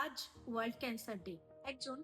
আজ world cancer day. একজন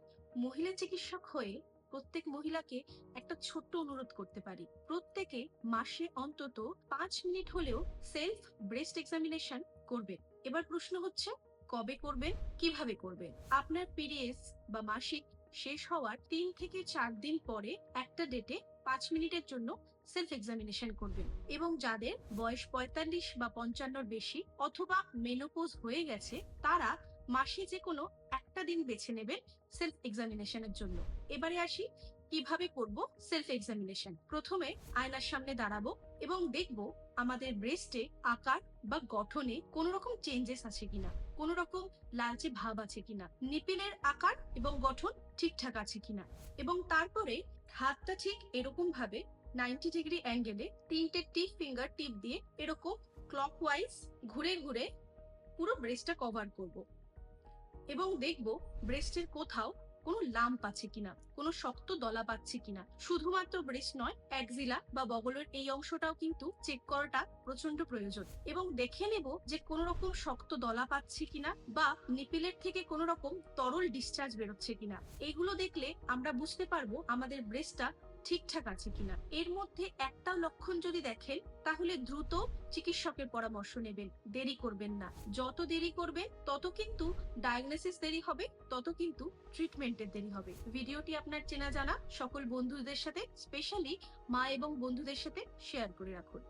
মহিলা চিকিৎসক হয়ে প্রত্যেক মহিলাকে একটা ছোট্ট অনুরোধ করতে পারি, প্রত্যেকে মাসে অন্তত 5 মিনিট হলেও সেলফ ব্রেস্ট এক্সামিনেশন করবেন। এবার প্রশ্ন হচ্ছে, কবে করবেন, কিভাবে করবেন? আপনার পিরিয়ডস বা মাসিক শেষ হওয়ার 3 থেকে 4 দিন পরে একটা ডেটে 5 মিনিটের জন্য সেলফ এক্সামিনেশন করবেন। এবং যাদের বয়স 45 বা 55 বেশি অথবা মেনোপজ হয়ে গেছে, তারা মাসে যে কোনো একটা দিন বেছে নেবেন সেলফ এক্সামিনেশনের জন্য। এবারে আসি কিভাবে করব সেলফ এক্সামিনেশন। প্রথমে আয়নার সামনে দাঁড়াবো এবং দেখব আমাদের ব্রেস্টে আকার বা গঠনে কোন রকম চেঞ্জেস আছে কিনা, কোন রকম লালচে ভাব আছে কিনা, নিপিলের আকার এবং গঠন ঠিকঠাক আছে কিনা। এবং তারপরে হাতটা ঠিক এরকম ভাবে 90 ডিগ্রি অ্যাঙ্গেলে 3টে টিপ ফিঙ্গার টিপ দিয়ে এরকম ক্লকওয়াইজ ঘুরে ঘুরে পুরো ব্রেস্টটা কভার করব এবং দেখব ব্রেস্টের কোথাও কোনো লাম্প আছে কিনা, কোনো শক্ত দলা পাচ্ছে কিনা। শুধুমাত্র ব্রেস্ট নয়, অ্যাক্সিলা বা বগলের এই অংশটাও কিন্তু চেক করাটা প্রচন্ড প্রয়োজন। এবং দেখে নেব যে কোনো রকম শক্ত দলা পাচ্ছে কিনা বা নিপিলের থেকে কোনো রকম তরল ডিসচার্জ বেরোচ্ছে কিনা। এইগুলো দেখলে আমরা বুঝতে পারবো আমাদের ব্রেস্টটা ঠিকঠাক আছে কিনা। এর মধ্যে একটা লক্ষণ যদি দেখেন, তাহলে দ্রুত চিকিৎসকের পরামর্শ নেবেন, দেরি করবেন না। যত দেরি করবেন তত কিন্তু ডায়াগনোসিস দেরি হবে, তত কিন্তু ট্রিটমেন্টের দেরি হবে। ভিডিওটি আপনার চেনা জানা সকল বন্ধুদের সাথে, স্পেশালি মা এবং বন্ধুদের সাথে শেয়ার করে রাখুন।